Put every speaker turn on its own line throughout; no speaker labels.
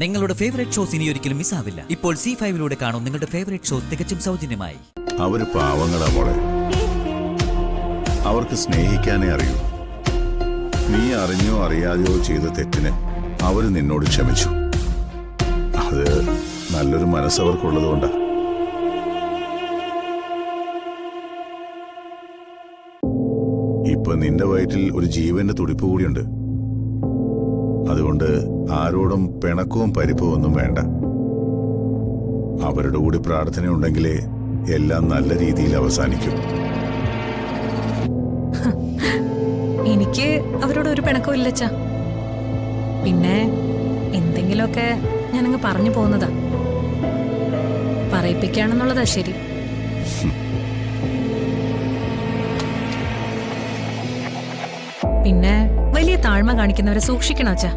നിങ്ങളുടെ favourite shows ഇനി ഒരിക്കലും മിസ്സാവില്ല. ഇപ്പോൾ C5 കാണും നിങ്ങളുടെ ഫേവറേറ്റ് ഷോസ് തികച്ചും സൗജന്യമായി.
അവര് പാവങ്ങളാ മോളെ. അവർക്ക് സ്നേഹിക്കാനേ അറിയൂ. നീ അറിഞ്ഞോ അറിയാതെയോ ചെയ്ത തെറ്റിന് അവര് നിന്നോട് ക്ഷമിച്ചു. അത് നല്ലൊരു മനസ്സവർക്കുള്ളതുകൊണ്ടാ. ഇപ്പൊ നിന്റെ വയറ്റിൽ ഒരു ജീവന്റെ തുടിപ്പ് കൂടിയുണ്ട്. അതുകൊണ്ട് ആരോടും പിണക്കവും പരിപ്പവും ഒന്നും വേണ്ട. അവരുടെ കൂടി പ്രാർത്ഥനയുണ്ടെങ്കിലേ എല്ലാം നല്ല രീതിയിൽ അവസാനിക്കും.
എനിക്ക് അവരോട് ഒരു പിണക്കവും ഇല്ലച്ചാ. പിന്നെ എന്തെങ്കിലുമൊക്കെ ഞാനങ്ങ് പറഞ്ഞു പോകുന്നതാ. പറയിപ്പിക്കുകയാണെന്നുള്ളതാ ശരി. പിന്നെ വലിയ താഴ്മ കാണിക്കുന്നവരെ സൂക്ഷിക്കണം അച്ഛാ.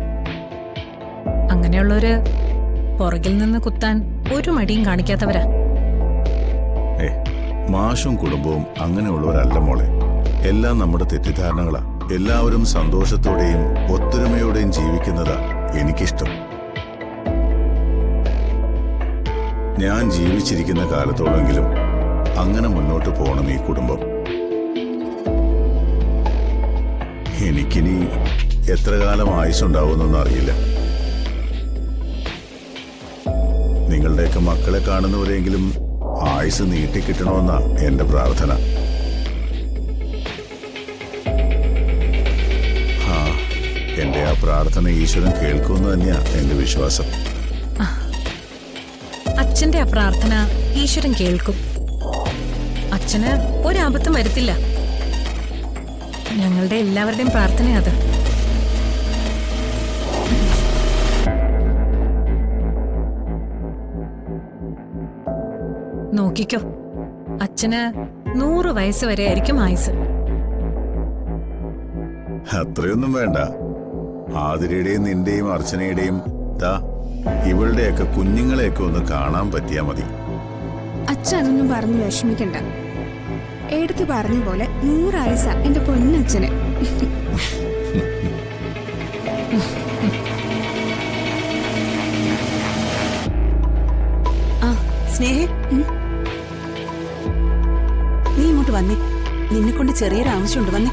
അങ്ങനെയുള്ളവര് പുറകിൽ നിന്ന് കുത്താൻ ഒരു മടിയും കാണിക്കാത്തവരാ.
മാഷും കുടുംബവും അങ്ങനെയുള്ളവരല്ല മോളെ. എല്ലാം നമ്മുടെ തെറ്റിദ്ധാരണകളാ. എല്ലാവരും സന്തോഷത്തോടെയും ഒത്തൊരുമയോടെയും ജീവിക്കുന്നതാ എനിക്കിഷ്ടം. ഞാൻ ജീവിച്ചിരിക്കുന്ന കാലത്തോടെങ്കിലും അങ്ങനെ മുന്നോട്ട് പോകണം ഈ കുടുംബം. എനിക്കിനി എത്ര കാലം ആയുസ്സുണ്ടാവുമെന്നൊന്നും അറിയില്ല. നിങ്ങളുടെയൊക്കെ മക്കളെ കാണുന്നവരെങ്കിലും ആയുസ് നീട്ടിക്കിട്ടണമെന്നാ എന്റെ പ്രാർത്ഥന. എന്റെ ആ പ്രാർത്ഥന ഈശ്വരൻ കേൾക്കുമെന്ന് തന്നെയാ എന്റെ വിശ്വാസം.
അച്ഛന്റെ ആ പ്രാർത്ഥന ഈശ്വരൻ കേൾക്കും. അച്ഛന് ഒരാപത്തും വരുത്തില്ല. ഞങ്ങളുടെ എല്ലാവരുടെയും പ്രാർത്ഥന അത്. നോക്കിക്കോ, അച്ഛന് 100 വയസ്സ് വരെ ആയിരിക്കും ആയുസ്.
അത്രയൊന്നും വേണ്ട. ആതിരയുടെയും നിന്റെയും അർച്ചനയുടെയും ഇവളുടെയൊക്കെ കുഞ്ഞുങ്ങളെയൊക്കെ ഒന്ന് കാണാൻ പറ്റിയാ മതി.
അച്ഛൻ അതൊന്നും പറഞ്ഞു വിഷമിക്കണ്ട. എടുത്തു പറഞ്ഞ പോലെ 100 ആയുസ എന്റെ പൊന്നച്ഛന്.
സ്നേഹ, നീ ഇങ്ങോട്ട് വന്നേ. നിന്നെ കൊണ്ട് ചെറിയൊരു ആവശ്യമുണ്ട്. വന്നേ.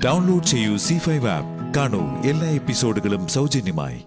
ഡൗൺലോഡ് ചെയ്യൂ C5 ആപ്പ്. കാണൂ എല്ലാ എപ്പിസോഡുകളും സൗജന്യമായി.